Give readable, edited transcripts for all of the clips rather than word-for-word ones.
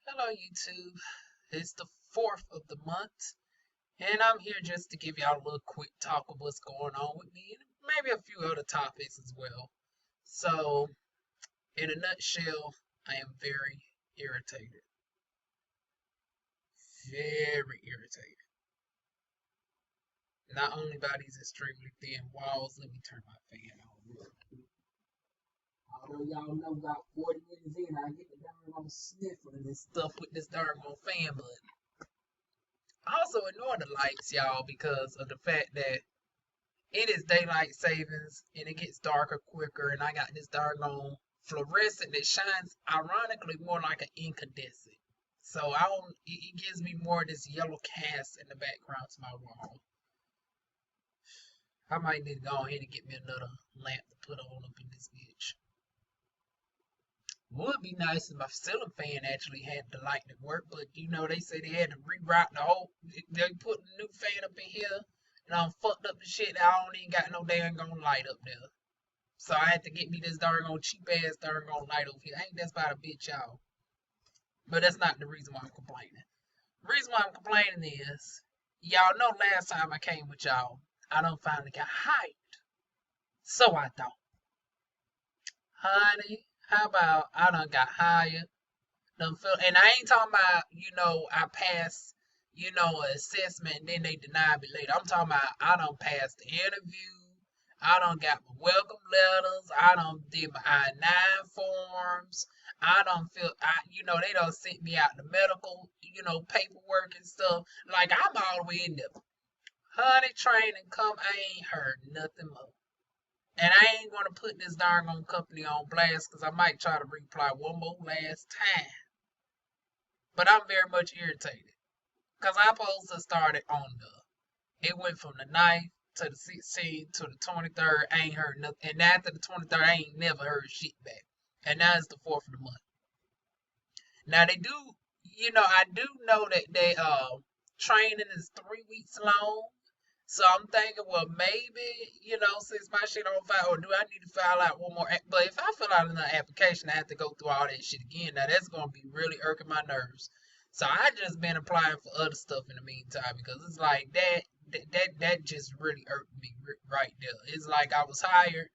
Hello, YouTube. It's the 4th of the month, and I'm here just to give y'all a little quick talk of what's going on with me and maybe a few other topics as well. So, in a nutshell, I am very irritated. Very irritated. Not only by these extremely thin walls, let me turn my fan on. Although y'all know about 40 minutes in, I get the darn on sniffling and stuff with this darn on fan button. I also ignore the lights, y'all, because of the fact that it is daylight savings and it gets darker quicker, and I got this doggone fluorescent that shines ironically more like an incandescent. So I don't, it gives me more of this yellow cast in the background to my wall. I might need to go ahead and get me another lamp to put on up in this bitch. Would be nice if my ceiling fan actually had the light that work, but they say they had to reroute the whole. They put a new fan up in here, and I fucked up the shit. I don't even got no damn light up there. So I had to get me this darn cheap ass darn light over here. Ain't that's about a bitch, y'all. But that's not the reason why I'm complaining. The reason why I'm complaining is, y'all know last time I came with y'all, I done finally got hired. So I thought, honey, how about I done got hired? Done feel, and I ain't talking about, I passed, an assessment and then they denied me later. I'm talking about I done passed the interview. I done got my welcome letters. I done did my I-9 forms. I done they done sent me out the medical, paperwork and stuff. Like, I'm all the way in there. Honey, train and come, I ain't heard nothing more. And I ain't gonna put this darn on company on blast because I might try to reply one more last time. But I'm very much irritated. Because I supposed to start it on it went from the 9th to the 16th to the 23rd. I ain't heard nothing. And after the 23rd, I ain't never heard shit back. And now it's the 4th of the month. Now they do, I do know that they training is 3 weeks long. So I'm thinking, well, maybe, since my shit on file, or do I need to file out one more? But if I fill out another application, I have to go through all that shit again. Now that's gonna be really irking my nerves. So I just been applying for other stuff in the meantime because it's like that just really irked me right there. It's like I was hired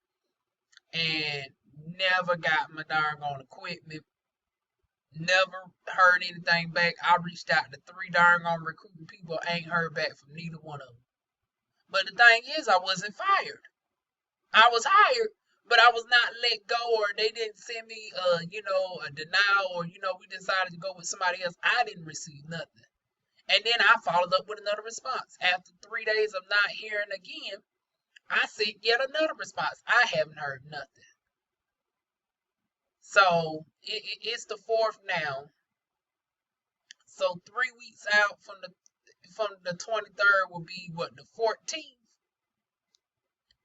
and never got my darn on equipment. Never heard anything back. I reached out to 3 darn on recruiting people. Ain't heard back from neither one of them. But the thing is, I wasn't fired. I was hired, but I was not let go, or they didn't send me, a denial, or we decided to go with somebody else. I didn't receive nothing. And then I followed up with another response. After 3 days of not hearing again, I sent yet another response. I haven't heard nothing. So it's the 4th now. So 3 weeks out from the 23rd will be what, the 14th.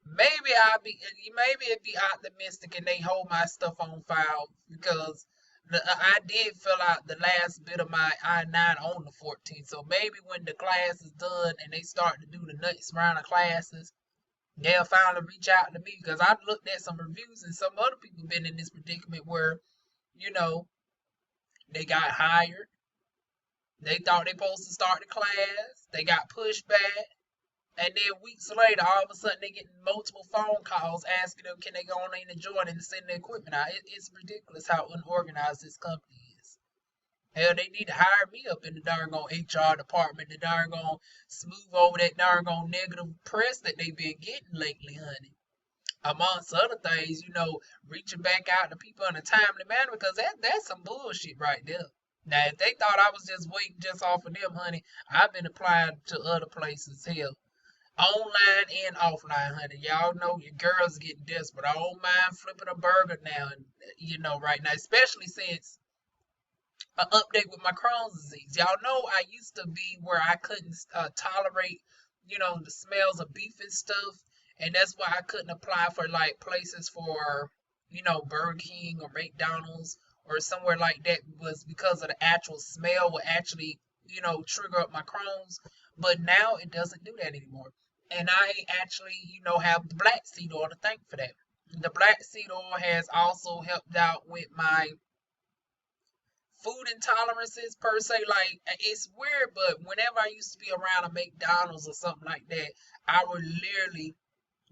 Maybe it'd be optimistic and they hold my stuff on file because I did fill out the last bit of my I-9 on the 14th. So maybe when the class is done and they start to do the next round of classes, they'll finally reach out to me because I've looked at some reviews and some other people been in this predicament where, they got hired. They thought they supposed to start the class. They got pushed back. And then weeks later, all of a sudden, they get multiple phone calls asking them, can they go on in and join and send their equipment out. It's ridiculous how unorganized this company is. Hell, they need to hire me up in the darn HR department to darn smooth over that darn negative press that they've been getting lately, honey. Amongst other things, reaching back out to people in a timely manner because that's some bullshit right there. Now, if they thought I was just waiting just off of them, honey, I've been applying to other places here. Online and offline, honey. Y'all know your girl's getting desperate. I don't mind flipping a burger now and right now, especially since an update with my Crohn's disease. Y'all know I used to be where I couldn't tolerate, the smells of beef and stuff, and that's why I couldn't apply for like places for, Burger King or McDonald's or somewhere like that was because of the actual smell would actually, trigger up my Crohn's. But now it doesn't do that anymore. And I actually, have the black seed oil to thank for that. The black seed oil has also helped out with my food intolerances per se. Like, it's weird, but whenever I used to be around a McDonald's or something like that, I would literally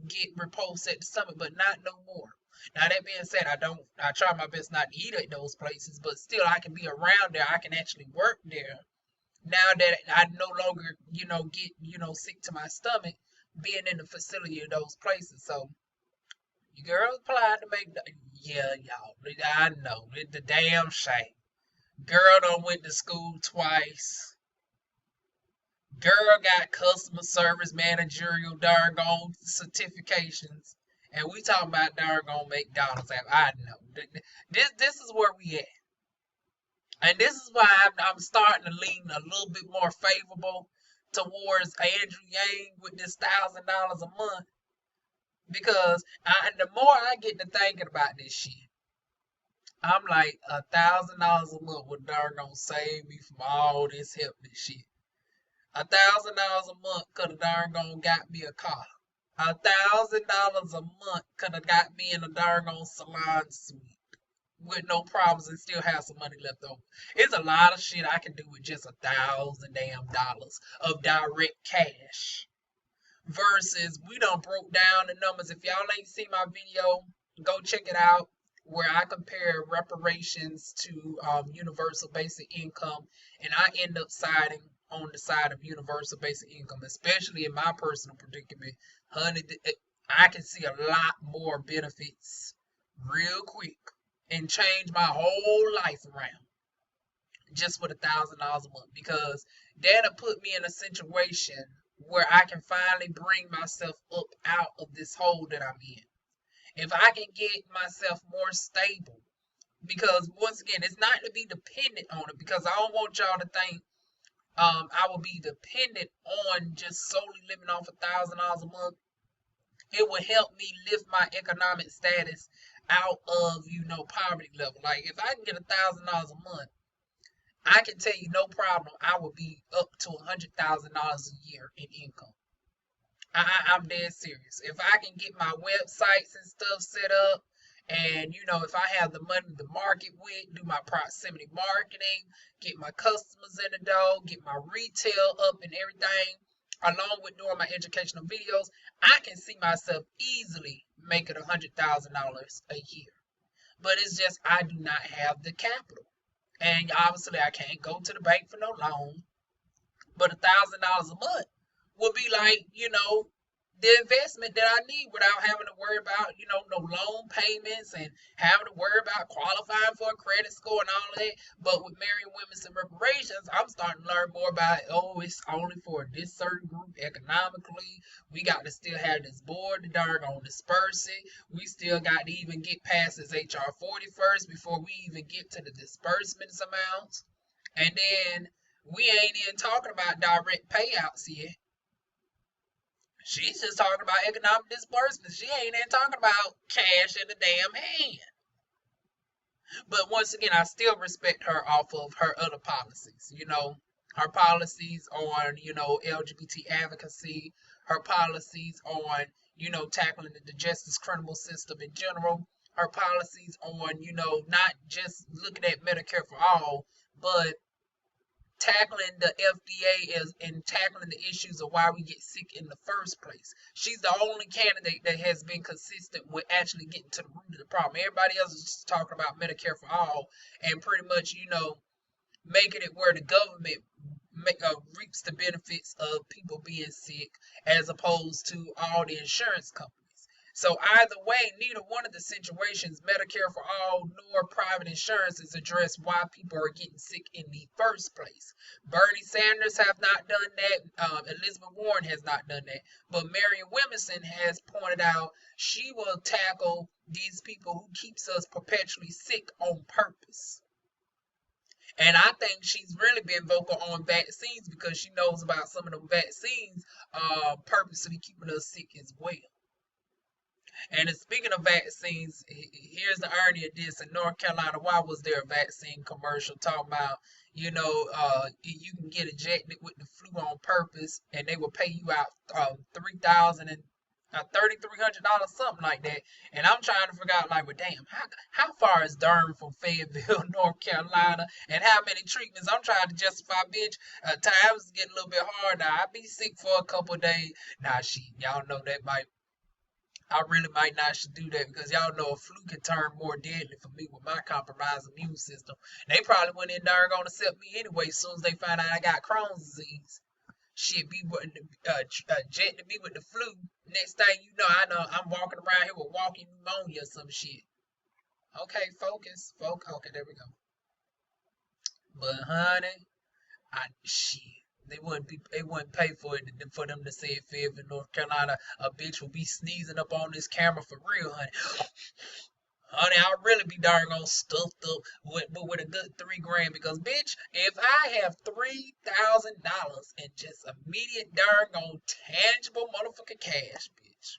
get repulsed at the stomach, but not no more. Now that being said, I try my best not to eat at those places, but still I can be around there. I can actually work there. Now that I no longer, get, sick to my stomach being in the facility of those places. So you girls applied to make yeah, y'all. I know. It's the damn shame. Girl done went to school twice. Girl got customer service managerial darn certifications. And we talking about darn McDonald's app. I know. This is where we at. And this is why I'm starting to lean a little bit more favorable towards Andrew Yang with this $1,000 a month. Because the more I get to thinking about this shit, I'm like, $1,000 a month would darn gonna save me from all this helpless shit. $1,000 a month could have darn gonna got me a car. $1,000 a month could have got me in a darn gone salon suite with no problems and still have some money left over. It's a lot of shit I can do with just $1,000 damn dollars of direct cash. Versus we done broke down the numbers. If y'all ain't seen my video, go check it out where I compare reparations to universal basic income, and I end up siding on the side of universal basic income, especially in my personal predicament. Honey, I can see a lot more benefits real quick and change my whole life around just with $1,000 a month, because that'll put me in a situation where I can finally bring myself up out of this hole that I'm in. If I can get myself more stable, because once again, it's not to be dependent on it, because I don't want y'all to think I will be dependent on just solely living off $1,000 a month. It will help me lift my economic status out of, poverty level. Like, if I can get $1,000 a month, I can tell you no problem, I will be up to $100,000 a year in income. I'm dead serious. If I can get my websites and stuff set up, and if I have the money to market with, do my proximity marketing, get my customers in the door, get my retail up and everything, along with doing my educational videos, I can see myself easily making $100,000 a year. But it's just I do not have the capital. And obviously I can't go to the bank for no loan. But $1,000 a month would be like, the investment that I need without having to worry about, no loan payments and having to worry about qualifying for a credit score and all that. But with marrying women's and reparations, I'm starting to learn more about, it's only for this certain group economically. We got to still have this board to darn on disperse it. We still got to even get past this HR 40 first before we even get to the disbursements amounts. And then we ain't even talking about direct payouts yet. She's just talking about economic disbursements. She ain't even talking about cash in the damn hand. But once again, I still respect her off of her other policies. Her policies on, LGBT advocacy, her policies on, tackling the justice criminal system in general, her policies on, not just looking at Medicare for all, but tackling the FDA and tackling the issues of why we get sick in the first place. She's the only candidate that has been consistent with actually getting to the root of the problem. Everybody else is just talking about Medicare for all and pretty much, making it where the government reaps the benefits of people being sick as opposed to all the insurance companies. So either way, neither one of the situations, Medicare for all nor private insurance, is addressed why people are getting sick in the first place. Bernie Sanders have not done that. Elizabeth Warren has not done that. But Marion Williamson has pointed out she will tackle these people who keeps us perpetually sick on purpose. And I think she's really been vocal on vaccines because she knows about some of them vaccines purposely keeping us sick as well. And speaking of vaccines, here's the irony of this. In North Carolina, why was there a vaccine commercial talking about, you can get injected with the flu on purpose and they will pay you out $3,000 $3,300, something like that. And I'm trying to figure out, like, well, damn, how far is Durham from Fayetteville, North Carolina, and how many treatments? I'm trying to justify, bitch. Times is getting a little bit hard now. I be sick for a couple of days. Nah, shit, y'all know that I really might not should do that because y'all know a flu can turn more deadly for me with my compromised immune system. They probably went in there and gonna accept me anyway as soon as they find out I got Crohn's disease. Shit, be jet to me with the flu. Next thing you know, I'm walking around here with walking pneumonia or some shit. Okay, focus. Okay, there we go. But honey, shit. They wouldn't pay for it for them to say it Fayetteville, North Carolina. A bitch will be sneezing up on this camera for real, honey. Honey, I'll really be darn on stuffed up with a good $3 grand because, bitch, if I have $3,000 in just immediate darn on tangible motherfucking cash, bitch.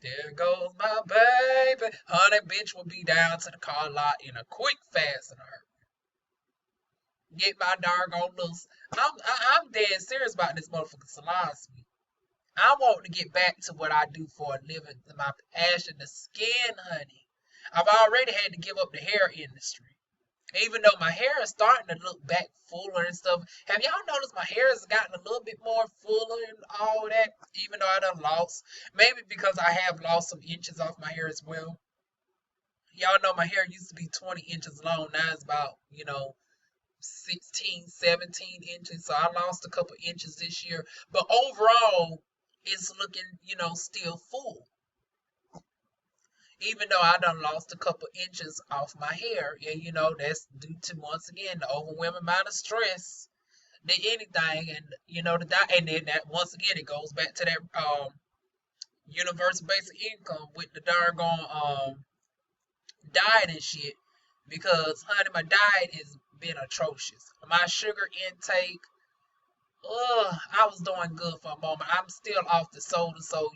There goes my baby. Honey, bitch will be down to the car lot in a quick, fast, and hurry. Get my doggone little. I'm dead serious about this motherfucking salon suite. I want to get back to what I do for a living, my passion, the skin, honey. I've already had to give up the hair industry. Even though my hair is starting to look back fuller and stuff. Have y'all noticed my hair has gotten a little bit more fuller and all that? Even though I done lost. Maybe because I have lost some inches off my hair as well. Y'all know my hair used to be 20 inches long. Now it's about, 16, 17 inches. So I lost a couple inches this year. But overall, it's looking, still full. Even though I done lost a couple inches off my hair. And, that's due to, once again, the overwhelming amount of stress than anything. And, and then that, once again, it goes back to that universal basic income with the doggone diet and shit. Because, honey, my diet has been atrocious. My sugar intake, I was doing good for a moment. I'm still off the soda, so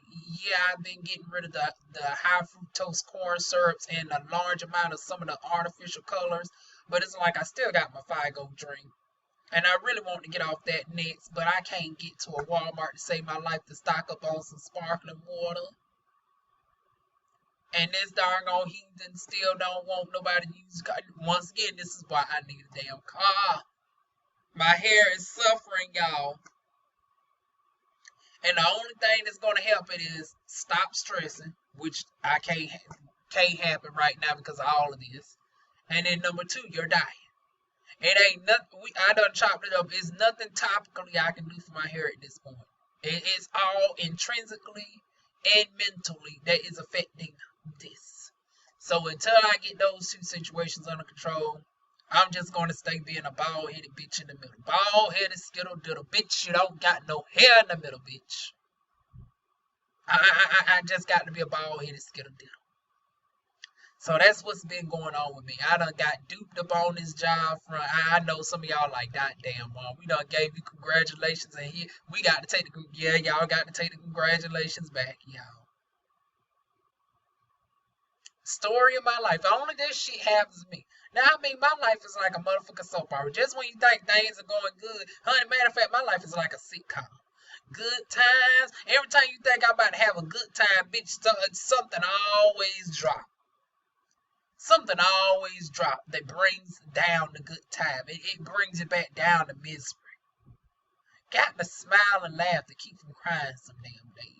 yeah, I've been getting rid of the high fructose corn syrups and a large amount of some of the artificial colors. But it's like I still got my Figo drink. And I really want to get off that next, but I can't get to a Walmart to save my life to stock up on some sparkling water. And this doggone heathen still don't want nobody to use. Once again, this is why I need a damn car. My hair is suffering, y'all. And the only thing that's going to help it is stop stressing, which I can't happen right now because of all of this. And then number 2, your diet. It ain't nothing. I done chopped it up. It's nothing topically I can do for my hair at this point. It's all intrinsically and mentally that is affecting this. So until I get those 2 situations under control, I'm just going to stay being a bald-headed bitch in the middle. Bald-headed skittle diddle. Bitch, you don't got no hair in the middle, bitch. I just got to be a bald-headed skittle diddle. So that's what's been going on with me. I done got duped up on this job front. I know some of y'all like, God damn, Mom, we done gave you congratulations, and here we got to take y'all got to take the congratulations back, y'all. Story of my life. Only this shit happens to me. Now, I mean, my life is like a motherfucking soap opera. Just when you think things are going good, honey, matter of fact, my life is like a sitcom. Good times. Every time you think I'm about to have a good time, bitch, something always drops. Something always drops that brings down the good time. It brings it back down to misery. Got to smile and laugh to keep from crying some damn days.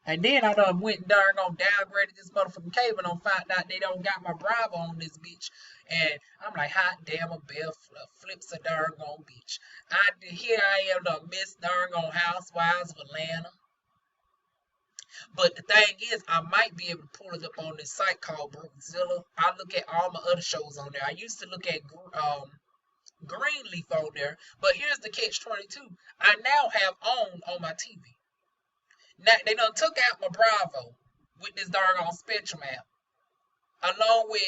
And then I done went and downgraded this motherfucking cable and found out they don't got my Bravo on this bitch. And I'm like, hot damn, a bell flips a doggone bitch. Here I am, the Miss doggone Housewives of Atlanta. But the thing is, I might be able to pull it up on this site called Brookzilla. I look at all my other shows on there. I used to look at Greenleaf on there. But here's the catch-22. I now have on my TV. Now, they done took out my Bravo with this doggone Spectrum app. Along with,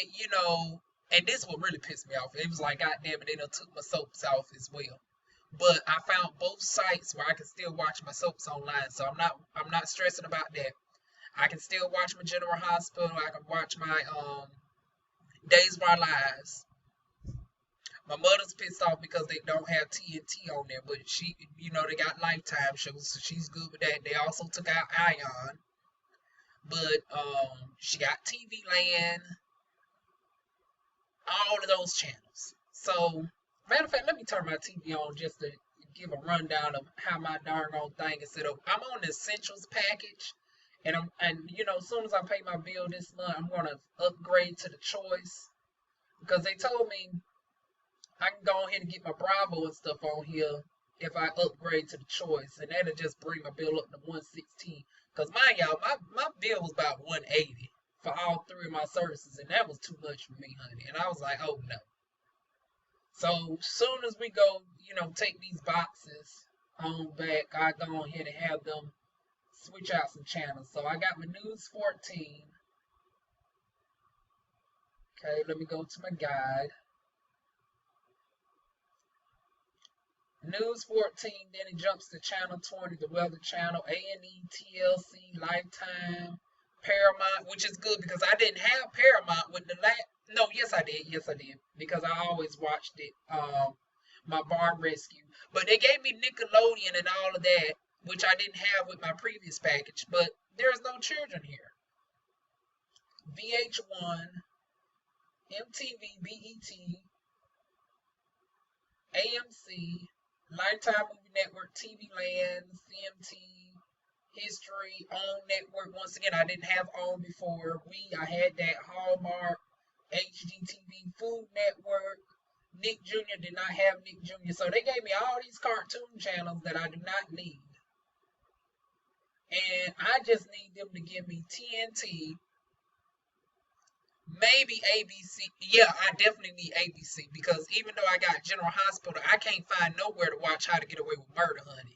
and this would really piss me off. It was like, goddamn it, they done took my soaps off as well. But I found both sites where I can still watch my soaps online. So I'm not stressing about that. I can still watch my General Hospital. I can watch my Days of Our Lives. My mother's pissed off because they don't have TNT on there, but she, they got Lifetime shows, so she's good with that. They also took out Ion, but she got TV Land, all of those channels. So, matter of fact, let me turn my TV on just to give a rundown of how my darn old thing is set up. I'm on the Essentials package, and as soon as I pay my bill this month, I'm gonna upgrade to the Choice because they told me I can go ahead and get my Bravo and stuff on here if I upgrade to the Choice, and that'll just bring my bill up to 116. Cause mind y'all, my bill was about 180 for all three of my services, and that was too much for me, honey. And I was like, oh no. So soon as we go, take these boxes on back, I go ahead and have them switch out some channels. So I got my News 14. Okay, let me go to my guide. News 14, then it jumps to channel 20, the Weather Channel, A&E, TLC, Lifetime, Paramount, which is good because I didn't have Paramount with the no, yes I did, because I always watched it, my Barn Rescue. But they gave me Nickelodeon and all of that, which I didn't have with my previous package, but there's no children here. VH1, MTV, BET, AMC, Lifetime Movie Network, TV Land, CMT, History, OWN Network. Once again, I didn't have OWN before. I had that. Hallmark, HGTV, Food Network. Nick Jr. did not have Nick Jr. So they gave me all these cartoon channels that I do not need. And I just need them to give me TNT, maybe ABC. Yeah, I definitely need ABC because even though I got General Hospital, I can't find nowhere to watch How to Get Away with Murder, honey.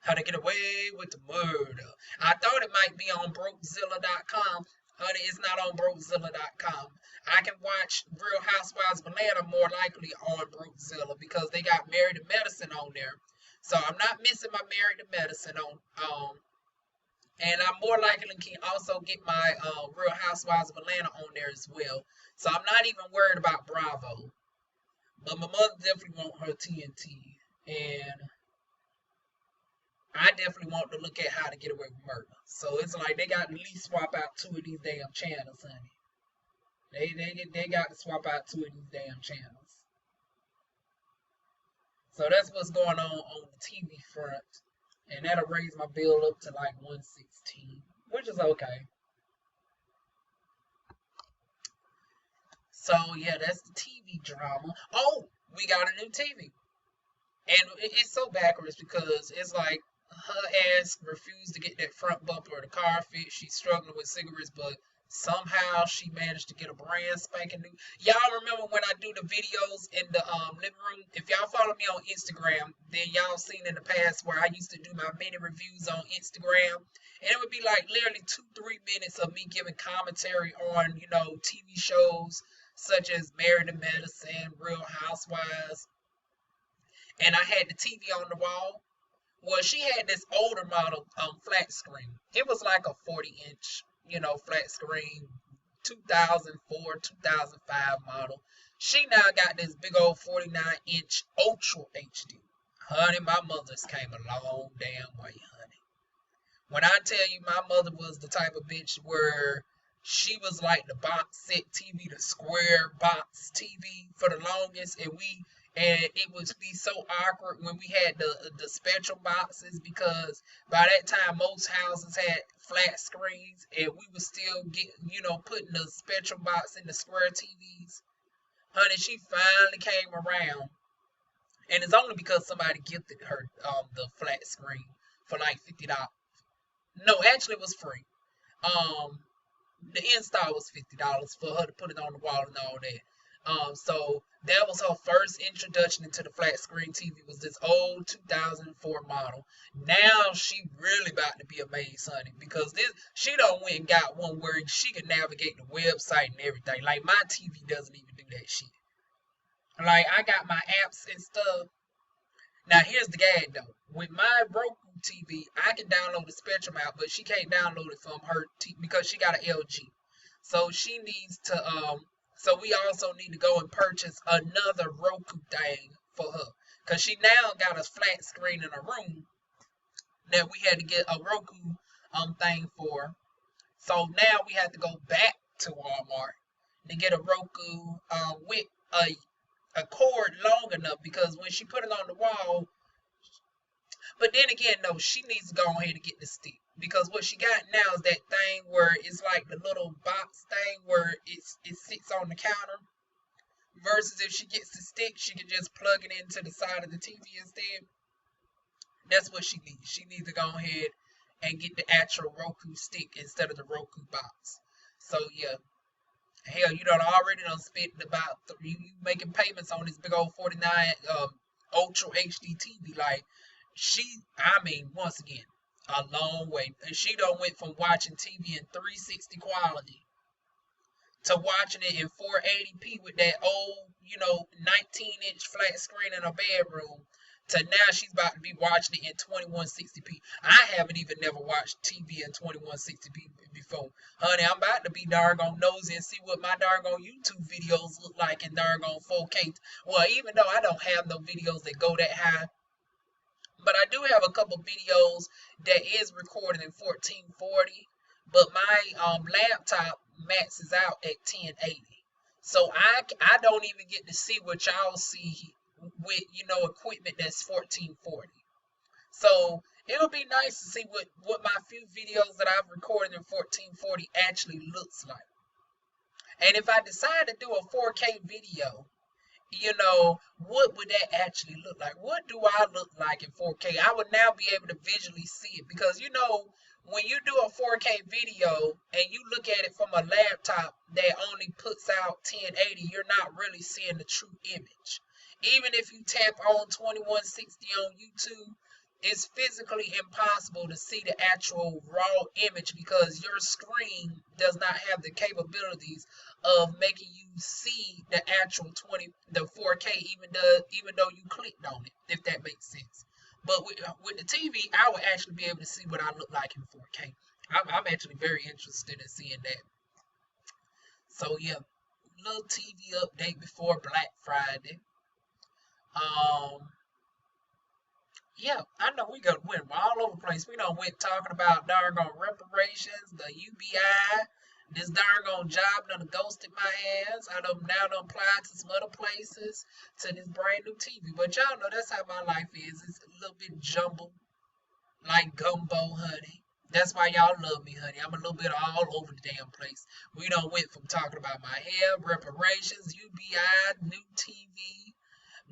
How to Get Away with the Murder. I thought it might be on Brokezilla.com. Honey, it's not on Brokezilla.com. I can watch Real Housewives of Atlanta more likely on Brokezilla because they got Married to Medicine on there. So I'm not missing my Married to Medicine on and I more likely can also get my Real Housewives of Atlanta on there as well. So I'm not even worried about Bravo. But my mother definitely want her TNT. And I definitely want to look at How to Get Away with Murder. So it's like they got to at least swap out 2 of these damn channels, honey. They got to swap out 2 of these damn channels. So that's what's going on the TV front. And that'll raise my bill up to like 116, which is okay. So yeah, that's the TV drama. Oh, we got a new TV. And it's so backwards because it's like her ass refused to get that front bumper of the car fixed. She's struggling with cigarettes, but somehow she managed to get a brand spanking new. Y'all remember when I do the videos in the living room? If y'all follow me on Instagram, then y'all seen in the past where I used to do my mini reviews on Instagram, and it would be like literally 2-3 minutes of me giving commentary on TV shows such as Married to Medicine, Real Housewives, and I had the TV on the wall. Well, she had this older model flat screen. It was like a 40-inch flat screen, 2004, 2005 model. She now got this big old 49-inch Ultra HD. Honey, my mother's came a long damn way, honey. When I tell you my mother was the type of bitch where she was like the box set TV, the square box TV for the longest, and it would be so awkward when we had the Spectrum boxes because by that time most houses had flat screens and we would still get, putting the Spectrum box in the square TVs. Honey, she finally came around, and it's only because somebody gifted her the flat screen for like $50. No, actually it was free. The install was $50 for her to put it on the wall and all that. So that was her first introduction into the flat screen TV, was this old 2004 model. Now she really about to be amazed, honey, because she done went and got one where she can navigate the website and everything. Like my TV doesn't even do that shit. Like I got my apps and stuff. Now here's the gag though. With my Roku TV, I can download the Spectrum app, but she can't download it from her TV because she got an LG. So she needs to So we also need to go and purchase another Roku thing for her. Because she now got a flat screen in her room that we had to get a Roku thing for. So now we have to go back to Walmart to get a Roku with a cord long enough, because when she put it on the wall, but then again, no, she needs to go ahead and get the stick, because what she got now is that thing where it's like the little box thing where it sits on the counter, versus if she gets the stick, she can just plug it into the side of the TV instead. That's what she needs. She needs to go ahead and get the actual Roku stick instead of the Roku box. So yeah, hell, you done already done spent about you making payments on this big old 49 Ultra HD TV. Like, once again, a long way. And she done went from watching TV in 360 quality to watching it in 480p with that old, 19-inch flat screen in her bedroom, to now she's about to be watching it in 2160p. I haven't even never watched TV in 2160p before. Honey, I'm about to be doggone nosy and see what my doggone YouTube videos look like in doggone 4K. Well, even though I don't have no videos that go that high, but I do have a couple videos that is recorded in 1440. But my laptop maxes out at 1080. So I don't even get to see what y'all see with, equipment that's 1440. So it'll be nice to see what my few videos that I've recorded in 1440 actually looks like. And if I decide to do a 4K video, what would that actually look like? What do I look like in 4K? I would now be able to visually see it, because, when you do a 4K video and you look at it from a laptop that only puts out 1080, you're not really seeing the true image. Even if you tap on 2160 on YouTube, it's physically impossible to see the actual raw image, because your screen does not have the capabilities of making you see the actual 4K, even though you clicked on it, if that makes sense. But with the TV, I would actually be able to see what I look like in 4K. I'm actually very interested in seeing that. So yeah, little TV update before Black Friday. Yeah, I know we went all over the place. We done went talking about doggone reparations, the UBI, this doggone job done ghosted my ass. I done applied to some other places, to this brand new TV. But y'all know that's how my life is. It's a little bit jumbled, like gumbo, honey. That's why y'all love me, honey. I'm a little bit all over the damn place. We done went from talking about my hair, reparations, UBI, new TV,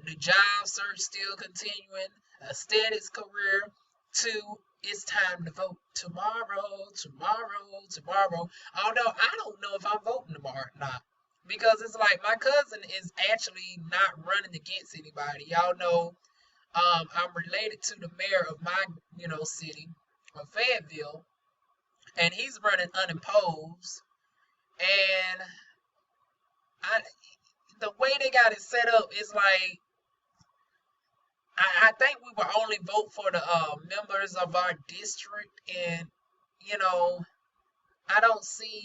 the job search still continuing, aesthetics career, to it's time to vote tomorrow. Although I don't know if I'm voting tomorrow or not, because it's like my cousin is actually not running against anybody. Y'all know I'm related to the mayor of my city of Fayetteville, and he's running unopposed. And the way they got it set up is like, I think we will only vote for the members of our district, and I don't see,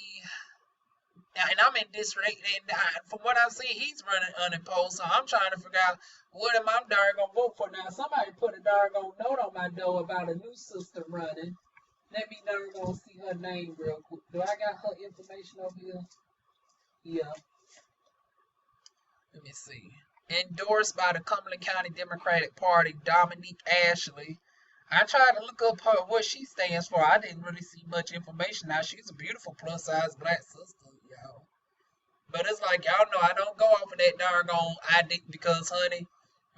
and I'm in district, and from what I've seen, he's running unopposed. So I'm trying to figure out what am I gonna vote for now. Somebody put a doggone note on my door about a new sister running. Let me go see her name real quick. Do I got her information over here? Yeah. Let me see. Endorsed by the Cumberland County Democratic Party, Dominique Ashley. I tried to look up what she stands for. I didn't really see much information. Now, she's a beautiful plus-size black sister, y'all. But it's like, y'all know I don't go off of that doggone ID, because, honey,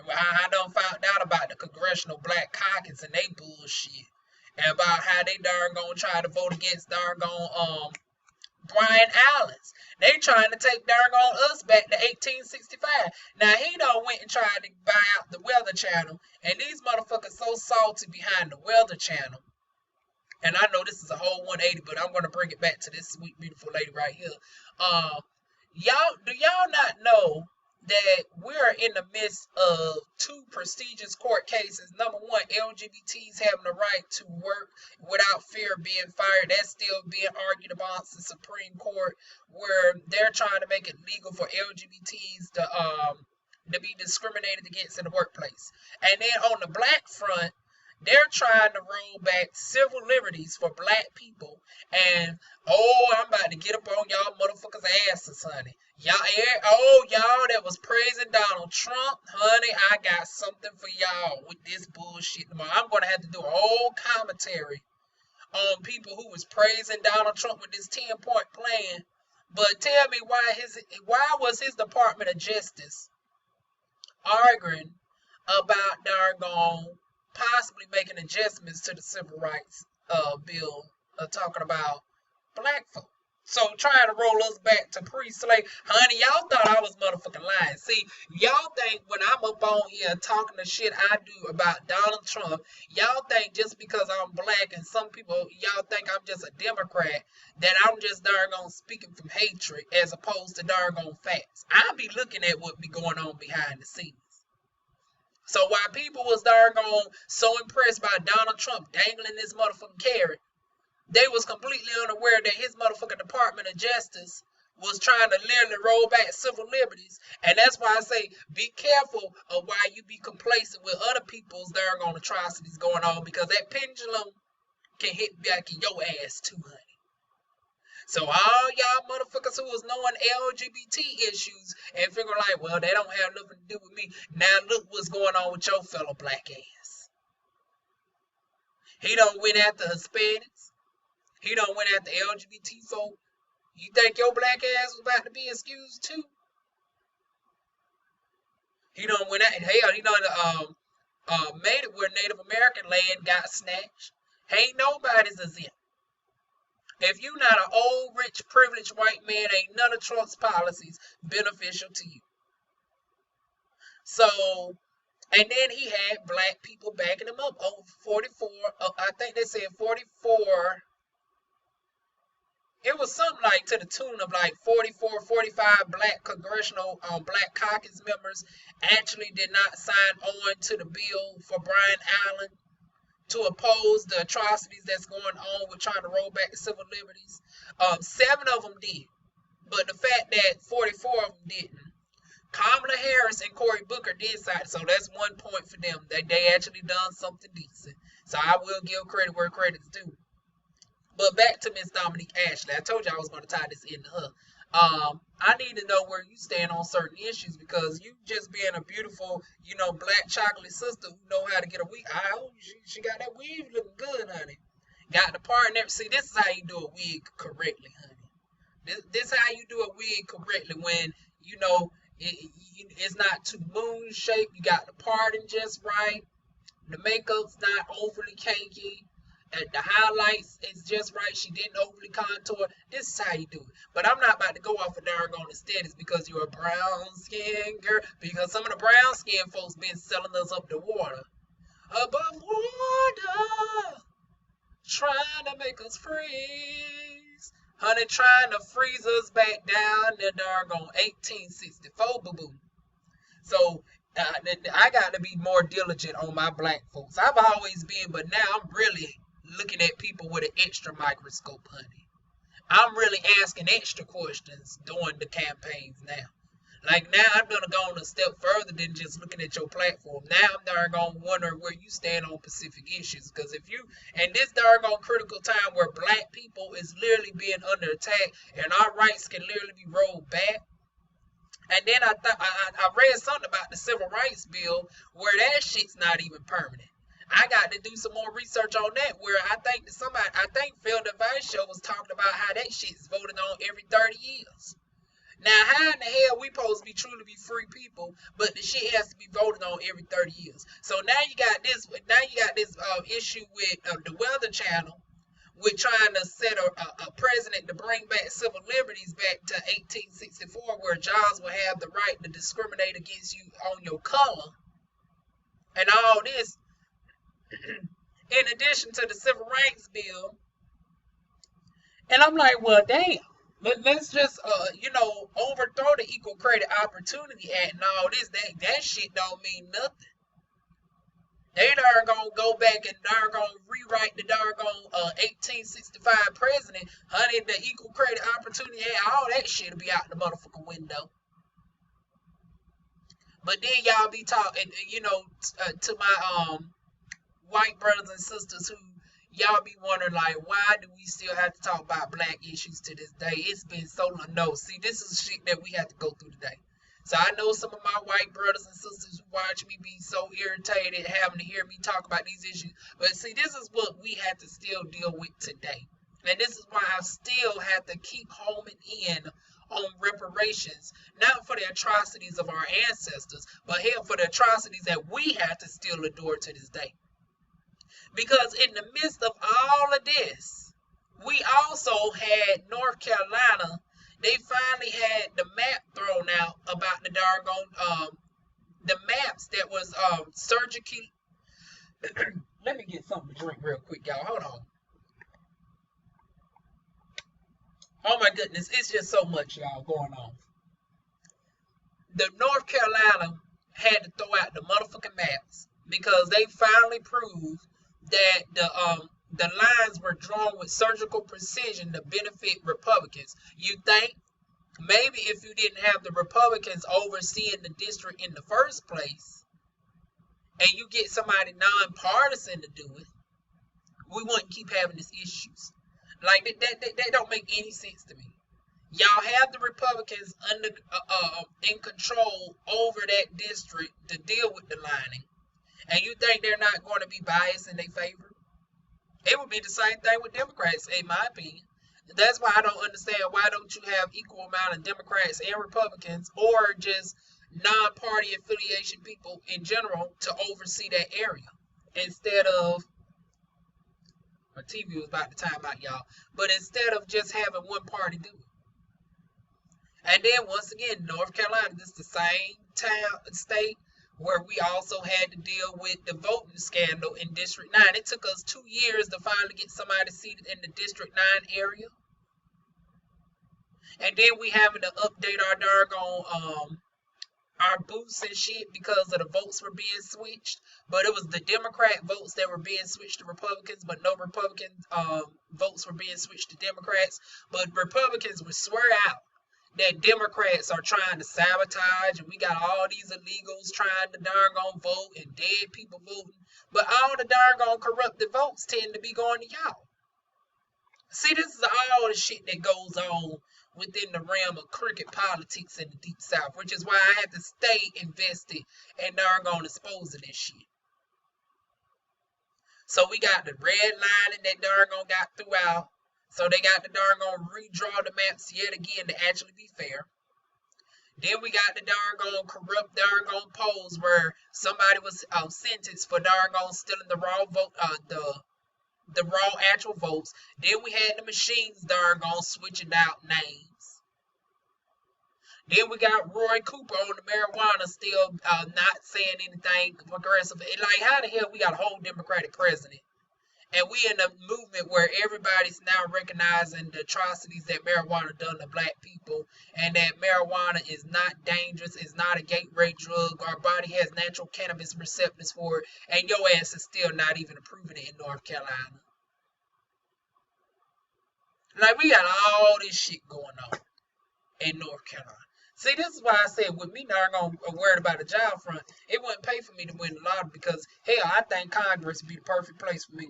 I done found out about the Congressional Black Caucus and they bullshit. And about how they doggone try to vote against doggone Bryon Allen. They trying to take doggone us back to 1865. Now, he done went and tried to buy out the Weather Channel, and these motherfuckers so salty behind the Weather Channel. And I know this is a whole 180, but I'm going to bring it back to this sweet, beautiful lady right here. Do y'all not know that we're in the midst of two prestigious court cases. Number one, LGBTs having the right to work without fear of being fired. That's still being argued amongst the Supreme Court, where they're trying to make it legal for LGBTs to be discriminated against in the workplace. And then on the black front, they're trying to roll back civil liberties for black people. And I'm about to get up on y'all motherfuckers' asses, honey. Y'all that was praising Donald Trump, honey, I got something for y'all with this bullshit tomorrow. I'm gonna have to do a whole commentary on people who was praising Donald Trump with this 10-point plan. But tell me why was his Department of Justice arguing about doggone possibly making adjustments to the civil rights bill, talking about black folk. So trying to roll us back to pre-slave. Honey, y'all thought I was motherfucking lying. See, y'all think when I'm up on here talking the shit I do about Donald Trump, y'all think just because I'm black and some people, y'all think I'm just a Democrat, that I'm just darn speaking from hatred as opposed to darn facts. I be looking at what be going on behind the scenes. So while people was so impressed by Donald Trump dangling this motherfucking carrot, they was completely unaware that his motherfucking Department of Justice was trying to literally roll back civil liberties. And that's why I say be careful of why you be complacent with other people's atrocities going on, because that pendulum can hit back in your ass too, honey. So all y'all motherfuckers who was knowing LGBT issues and figuring like, well, they don't have nothing to do with me. Now look what's going on with your fellow black ass. He done went after Hispanics. He done went after LGBT folk. You think your black ass was about to be excused too? He done went at hell. He done made it where Native American land got snatched. Ain't nobody's exempt. If you not an old, rich, privileged white man, ain't none of Trump's policies beneficial to you. So, and then he had black people backing him up. Over 44, I think they said 44. It was something like to the tune of like 44, 45 black congressional, black caucus members actually did not sign on to the bill for Bryon Allen to oppose the atrocities that's going on with trying to roll back civil liberties. 7 of them did, but the fact that 44 of them didn't. Kamala Harris and Cory Booker did sign, so that's 1 point for them. They actually done something decent. So I will give credit where credit's due. But back to Miss Dominique Ashley. I told you I was going to tie this into her. I need to know where you stand on certain issues, because you just being a beautiful, black chocolate sister who know how to get a wig. She got that wig looking good, honey. Got the part and everything. See, this is how you do a wig correctly, honey. This is how you do a wig correctly when, it's not too moon shaped. You got the parting just right. The makeup's not overly cakey. The highlights is just right. She didn't overly contour. This is how you do it. But I'm not about to go off of darn aesthetics because you're a brown skin girl. Because some of the brown skin folks been selling us up the water. Above water. Trying to make us freeze. Honey, trying to freeze us back down to darn 1864, boo-boo. So, I got to be more diligent on my black folks. I've always been, but now I'm really looking at people with an extra microscope, honey. I'm really asking extra questions during the campaigns now. Like now, I'm gonna go a step further than just looking at your platform. Now I'm darn gonna wonder where you stand on Pacific issues, because if you in this darn critical time where black people is literally being under attack and our rights can literally be rolled back. And then I read something about the civil rights bill where that shit's not even permanent. I got to do some more research on that, where I think Phil Device show was talking about how that shit's voted on every 30 years. Now, how in the hell we supposed to be truly be free people, but the shit has to be voted on every 30 years? So now you got this issue with the Weather Channel, with trying to set a president to bring back civil liberties back to 1864, where Johns will have the right to discriminate against you on your color, and all this. In addition to the civil rights bill. And I'm like, well, damn. Let's just overthrow the Equal Credit Opportunity Act and all this. That shit don't mean nothing. They are gonna go back and they're gonna rewrite the doggone 1865 president, honey. The Equal Credit Opportunity Act, all that shit will be out the motherfucking window. But then y'all be talking, to my white brothers and sisters who y'all be wondering like, why do we still have to talk about black issues to this day? It's been so long. No, see, this is shit that we have to go through today. So I know some of my white brothers and sisters who watch me be so irritated having to hear me talk about these issues. But see, this is what we have to still deal with today. And this is why I still have to keep homing in on reparations, not for the atrocities of our ancestors, but hell, for the atrocities that we have to still endure to this day. Because in the midst of all of this, we also had North Carolina. They finally had the map thrown out about the doggone the maps that was surgically. Let me get something to drink real quick, y'all. Hold on. Oh my goodness, it's just so much, y'all, going on. The North Carolina had to throw out the motherfucking maps because they finally proved that the lines were drawn with surgical precision to benefit Republicans. You think maybe if you didn't have the Republicans overseeing the district in the first place, and you get somebody nonpartisan to do it, we wouldn't keep having these issues. Like that don't make any sense to me. Y'all have the Republicans under in control over that district to deal with the lining, and you think they're not going to be biased in their favor? It would be the same thing with Democrats, in my opinion. That's why I don't understand why don't you have equal amount of Democrats and Republicans, or just non-party affiliation people in general to oversee that area instead of. My TV was about to time out, y'all. But instead of just having one party do it. And then once again, North Carolina, this is the same state where we also had to deal with the voting scandal in District 9. It took us 2 years to finally get somebody seated in the District 9 area. And then we having to update our doggone our booths and shit because of the votes were being switched. But it was the Democrat votes that were being switched to Republicans, but no Republican votes were being switched to Democrats. But Republicans would swear out that Democrats are trying to sabotage, and we got all these illegals trying to darn vote and dead people voting. But all the darn corrupted votes tend to be going to y'all. See, this is all the shit that goes on within the realm of cricket politics in the Deep South, which is why I had to stay invested and darn exposing this shit. So we got the red line that darn got throughout. So they got to darn redraw the maps yet again to actually be fair. Then we got the darn corrupt darn polls where somebody was sentenced for darn stealing the raw vote, the raw actual votes. Then we had the machines darn switching out names. Then we got Roy Cooper on the marijuana still not saying anything progressive. Like, how the hell we got a whole Democratic president? And we in a movement where everybody's now recognizing the atrocities that marijuana done to black people, and that marijuana is not dangerous, it's not a gateway drug. Our body has natural cannabis receptors for it, and your ass is still not even approving it in North Carolina. Like, we got all this shit going on in North Carolina. See, this is why I said with me not going to worry about a job front, it wouldn't pay for me to win the lottery, because hell, I think Congress would be the perfect place for me.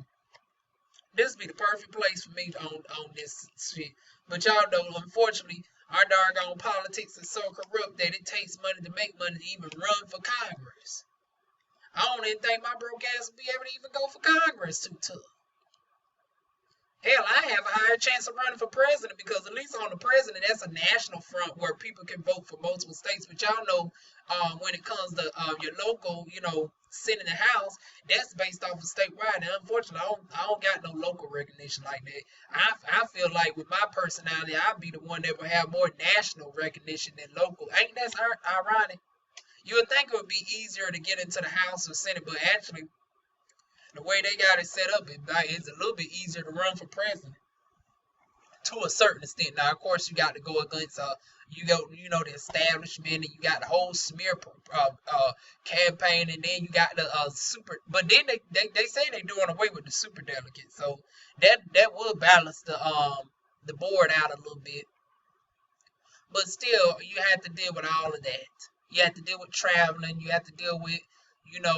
This would be the perfect place for me on this shit. But y'all know, unfortunately, our doggone politics is so corrupt that it takes money to make money to even run for Congress. I don't even think my broke ass would be able to even go for Congress too tough. Hell, I have a higher chance of running for president, because at least on the president, that's a national front where people can vote for multiple states. But y'all know, when it comes to your local, Senate and House, that's based off of statewide. And unfortunately, I don't got no local recognition like that. I feel like with my personality, I'd be the one that would have more national recognition than local. Ain't that ironic? You would think it would be easier to get into the House or Senate, but actually, the way they got it set up, it's a little bit easier to run for president. to a certain extent. Now, of course, you got to go against the establishment, and you got the whole smear campaign, and then you got the super. But then they say they're doing away with the super delegates, so that will balance the board out a little bit. But still, you have to deal with all of that. You have to deal with traveling. You have to deal with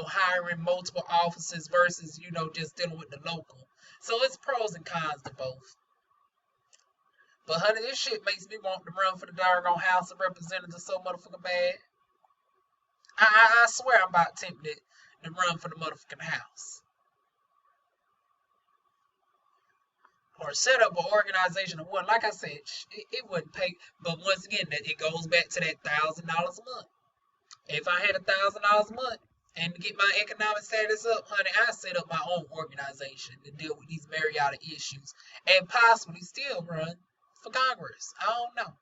hiring multiple officers versus just dealing with the local. So it's pros and cons to both. But honey, this shit makes me want to run for the doggone House of Representatives so motherfucking bad. I swear I'm about tempted to run for the motherfucking House. Or set up an organization of one. Like I said, it wouldn't pay. But once again, it goes back to that $1,000 a month. If I had $1,000 a month and to get my economic status up, honey, I set up my own organization to deal with these myriad issues and possibly still run for Congress. I don't know.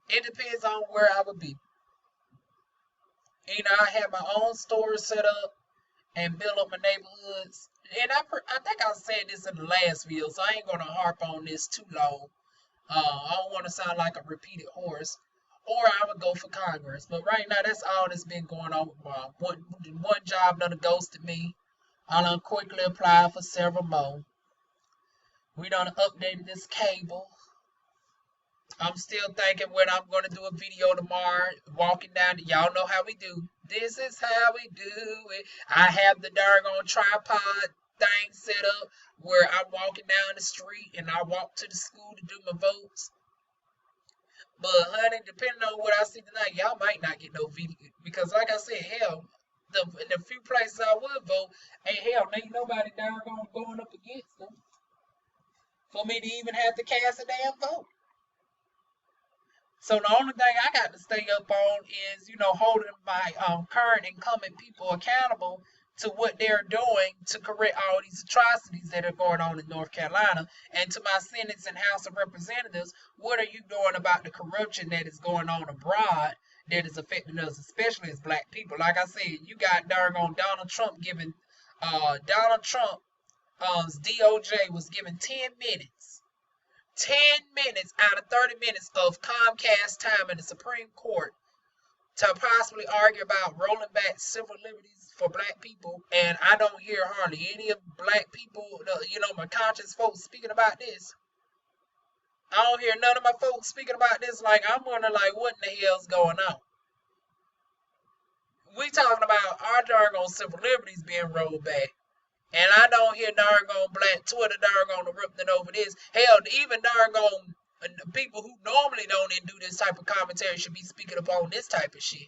It depends on where I would be. I have my own stores set up and build up my neighborhoods. And I think I said this in the last video, so I ain't going to harp on this too long. I don't want to sound like a repeated horse. Or I would go for Congress. But right now, that's all that's been going on with Mom. One job done ghosted me. I done quickly applied for several more. We done updated this cable. I'm still thinking when I'm going to do a video tomorrow, walking down, y'all know how we do. This is how we do it. I have the doggone tripod thing set up where I'm walking down the street and I walk to the school to do my votes. But honey, depending on what I see tonight, y'all might not get no video. Because like I said, hell, the few places I would vote, ain't nobody doggone going up against them for me to even have to cast a damn vote. So the only thing I got to stay up on is, holding my current incumbent people accountable to what they're doing to correct all these atrocities that are going on in North Carolina. And to my Senate and House of Representatives, what are you doing about the corruption that is going on abroad that is affecting us, especially as black people? Like I said, you got doggone Donald Trump giving, Donald Trump's DOJ was given 10 minutes. 10 minutes out of 30 minutes of Comcast time in the Supreme Court to possibly argue about rolling back civil liberties for black people, and I don't hear hardly any of black people, my conscious folks speaking about this. I don't hear none of my folks speaking about this. Like, I'm wondering, what in the hell's going on? We talking about our doggone civil liberties being rolled back. And I don't hear doggone black Twitter doggone erupting over this. Hell, even doggone people who normally don't do this type of commentary should be speaking upon this type of shit.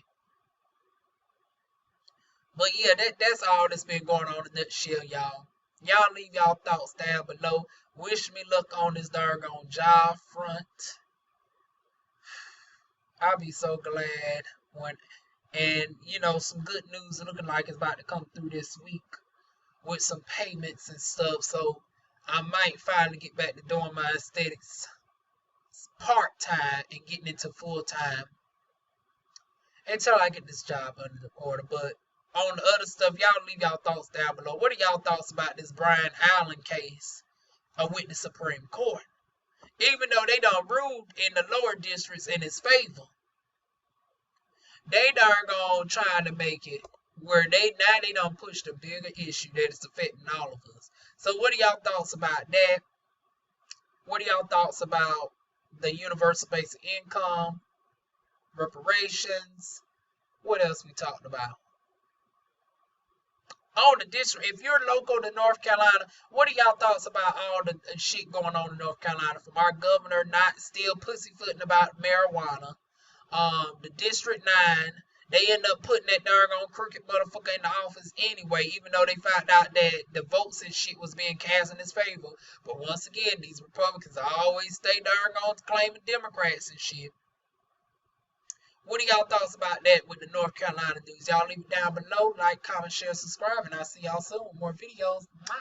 But yeah, that's all that's been going on in the nutshell, y'all. Y'all leave y'all thoughts down below. Wish me luck on this doggone job front. I'll be so glad when, and some good news looking like it's about to come through this week with some payments and stuff. So I might finally get back to doing my aesthetics part-time and getting into full-time until I get this job under the order. But on the other stuff, y'all leave y'all thoughts down below. What are y'all thoughts about this Bryon Allen case with the Supreme Court? Even though they done ruled in the lower districts in his favor, they darn trying to make it where they done push the bigger issue that is affecting all of us. So what are y'all thoughts about that? What are y'all thoughts about the universal basic income, reparations? What else we talked about? On the district, if you're local to North Carolina, what are y'all thoughts about all the shit going on in North Carolina from our governor not still pussyfooting about marijuana? The District 9, they end up putting that doggone crooked motherfucker in the office anyway, even though they found out that the votes and shit was being cast in his favor. But once again, these Republicans always stay doggone claiming Democrats and shit. What are y'all thoughts about that with the North Carolina news? Y'all leave it down below. Like, comment, share, subscribe, and I'll see y'all soon with more videos. Bye.